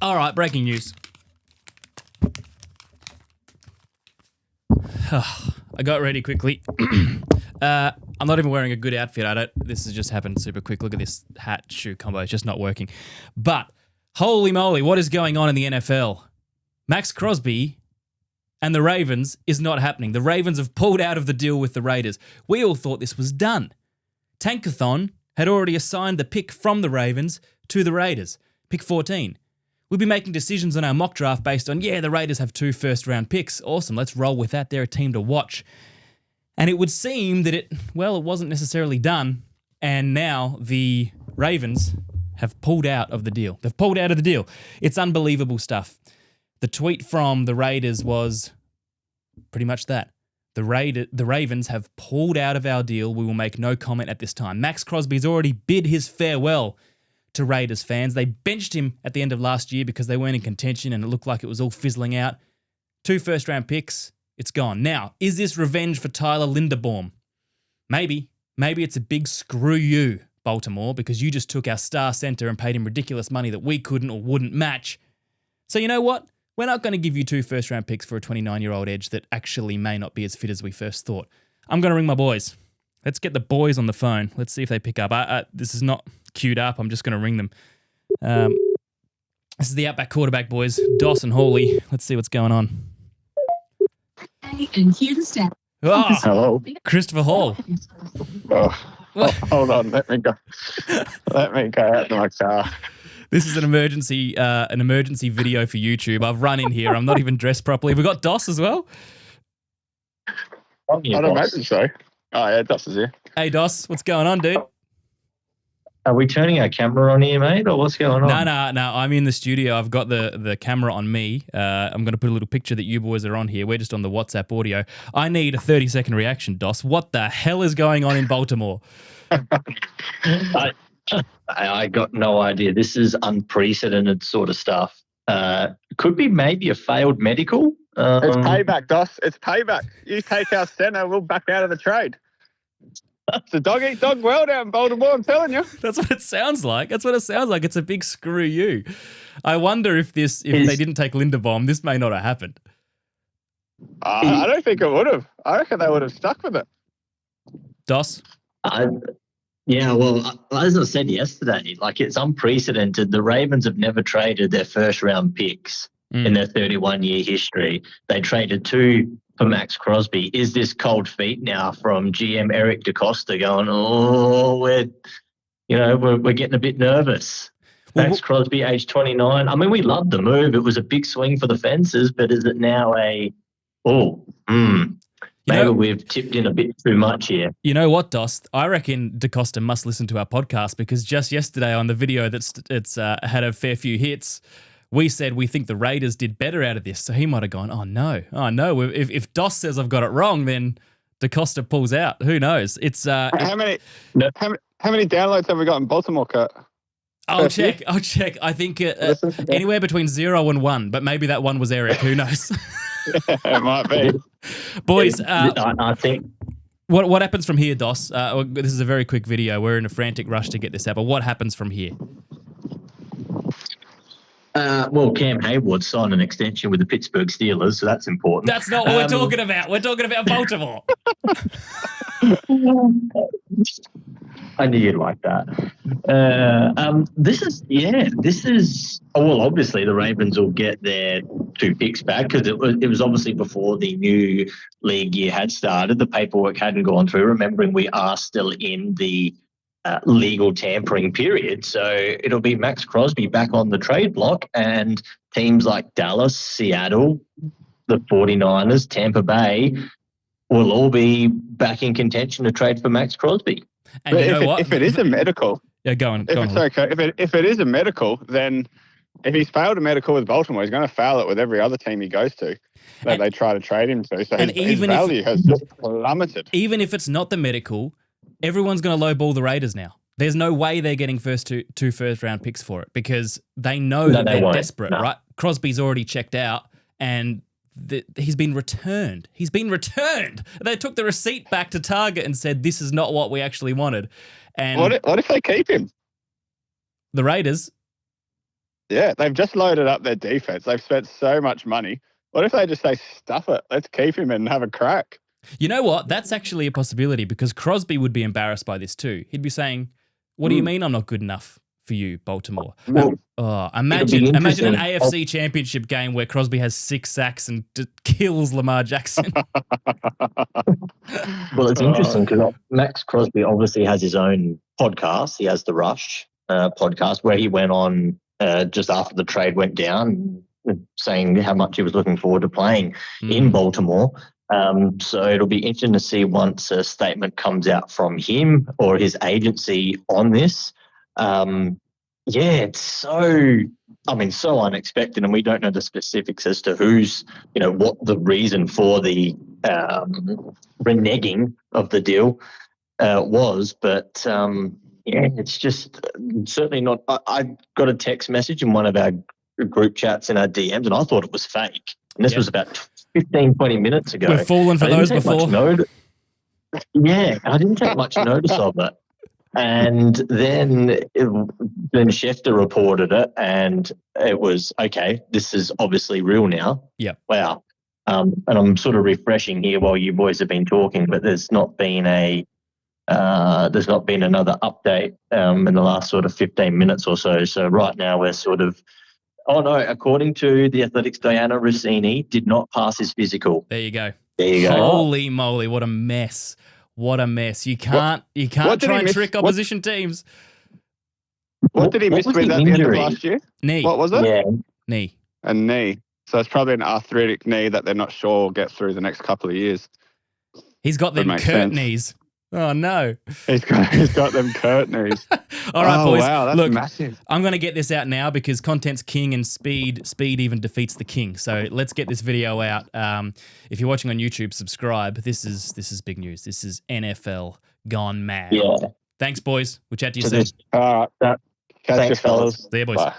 All right, breaking news. I got ready quickly. I'm not even wearing a good outfit. This has just happened super quick. Look at this hat shoe combo. It's just not working. But holy moly, what is going on in the NFL? Maxx Crosby and the Ravens is not happening. The Ravens have pulled out of the deal with the Raiders. We all thought this was done. Tankathon had already assigned the pick from the Ravens to the Raiders, pick 14. We'll be making decisions on our mock draft based on, the Raiders have 2 first-round picks. Awesome, let's roll with that. They're a team to watch. And it would seem that it wasn't necessarily done, and now the Ravens have pulled out of the deal. They've pulled out of the deal. It's unbelievable stuff. The tweet from the Raiders was pretty much that. The Ravens have pulled out of our deal. We will make no comment at this time. Maxx Crosby's already bid his farewell to Raiders fans. They benched him at the end of last year because they weren't in contention and it looked like it was all fizzling out. 2 first-round picks, it's gone. Now, is this revenge for Tyler Linderbaum? Maybe. Maybe it's a big screw you, Baltimore, because you just took our star center and paid him ridiculous money that we couldn't or wouldn't match. So you know what? We're not going to give you 2 first-round picks for a 29-year-old edge that actually may not be as fit as we first thought. I'm going to ring my boys. Let's get the boys on the phone. Let's see if they pick up. This is not queued up. I'm just going to ring them. This is the Outback Quarterback boys, Doss and Hawley. Let's see what's going on. And here's the step. Oh, Hello. Christopher Hall. Hold on. Let me go. Let me go out to my car. This is an emergency video for YouTube. I've run in here. I'm not even dressed properly. We've got Doss as well. I don't imagine so. Oh, yeah, Doss is here. Hey, Doss. What's going on, dude? Are we turning our camera on here, mate, or what's going on? No. I'm in the studio. I've got the camera on me. I'm going to put a little picture that you boys are on here. We're just on the WhatsApp audio. I need a 30-second reaction, Doss. What the hell is going on in Baltimore? I got no idea. This is unprecedented sort of stuff. Could be maybe a failed medical. It's payback, Doss. It's payback. You take our center, we'll back out of the trade. It's a dog-eat-dog world out in Baltimore, I'm telling you. That's what it sounds like. It's a big screw you. I wonder if they didn't take Linderbaum, this may not have happened. I don't think it would have. I reckon they would have stuck with it. Doss? Yeah, well, as I said yesterday, it's unprecedented. The Ravens have never traded their first-round picks in their 31-year history. They traded 2 for Maxx Crosby. Is this cold feet now from GM Eric DeCosta going, we're getting a bit nervous? Maxx Crosby, age 29. I mean, we love the move. It was a big swing for the fences, but is it now maybe we've tipped in a bit too much here. You know what, Doss? I reckon DeCosta must listen to our podcast because just yesterday on the video it's had a fair few hits, we said we think the Raiders did better out of this. So he might have gone, oh no. If Doss says I've got it wrong, then DeCosta pulls out. Who knows? It's how many downloads have we got in Baltimore, Kurt? I'll check. I think anywhere between 0 and 1, but maybe that one was Eric. Who knows? It might be. Boys, I think. What happens from here, Doss? This is a very quick video. We're in a frantic rush to get this out, but what happens from here? Cam Hayward signed an extension with the Pittsburgh Steelers, so that's important. That's not what we're talking about. We're talking about Baltimore. I knew you'd like that. This is. Obviously the Ravens will get their 2 picks back because it was obviously before the new league year had started. The paperwork hadn't gone through. Remembering we are still in the legal tampering period, so it'll be Maxx Crosby back on the trade block, and teams like Dallas, Seattle, the 49ers, Tampa Bay will all be back in contention to trade for Maxx Crosby. And you know what? If it is a medical, go on. Okay, if it is a medical, then if he's failed a medical with Baltimore, he's going to fail it with every other team he goes to that they try to trade him to. So his value has just plummeted. Even if it's not the medical, everyone's going to lowball the Raiders now. There's no way they're getting two first-round picks for it because they know that they're desperate, right? Crosby's already checked out and he's been returned. They took the receipt back to Target and said, this is not what we actually wanted. And what if they keep him? The Raiders? Yeah, they've just loaded up their defense. They've spent so much money. What if they just say, stuff it, let's keep him and have a crack? You know what? That's actually a possibility because Crosby would be embarrassed by this too. He'd be saying, what do you mean I'm not good enough for you, Baltimore? Well, Imagine an interesting. AFC championship game where Crosby has 6 sacks and kills Lamar Jackson. Well, it's interesting because Maxx Crosby obviously has his own podcast. He has the Rush podcast where he went on just after the trade went down, saying how much he was looking forward to playing in Baltimore. So it'll be interesting to see once a statement comes out from him or his agency on this. It's so unexpected, and we don't know the specifics as to who's, what the reason for the reneging of the deal was. But it's just certainly not. I got a text message in one of our group chats in our DMs, and I thought it was fake. And this was about 15, 20 minutes ago. We've fallen for those before. I didn't take much notice of it. And then Schefter reported it, and it was, okay, this is obviously real now. Yeah. Wow. And I'm sort of refreshing here while you boys have been talking, but there's not been another update in the last sort of 15 minutes or so. So right now we're sort of, according to the Athletics, Diana Rossini did not pass his physical. There you go. There you go. Holy moly, what a mess. What a mess. You can't try and trick opposition teams. What did he miss with at the end of last year? Knee. What was it? Yeah. Knee. A knee. So it's probably an arthritic knee that they're not sure will get through the next couple of years. He's got them Kurt knees. Oh, no. He's got them Kurt knees. All right, boys. Wow, that's massive. I'm going to get this out now because content's king and speed even defeats the king. So let's get this video out. If you're watching on YouTube, subscribe. This is big news. This is NFL gone mad. Yeah. Thanks, boys. We'll chat to you soon. Thanks, fellas. See you, boys. Bye.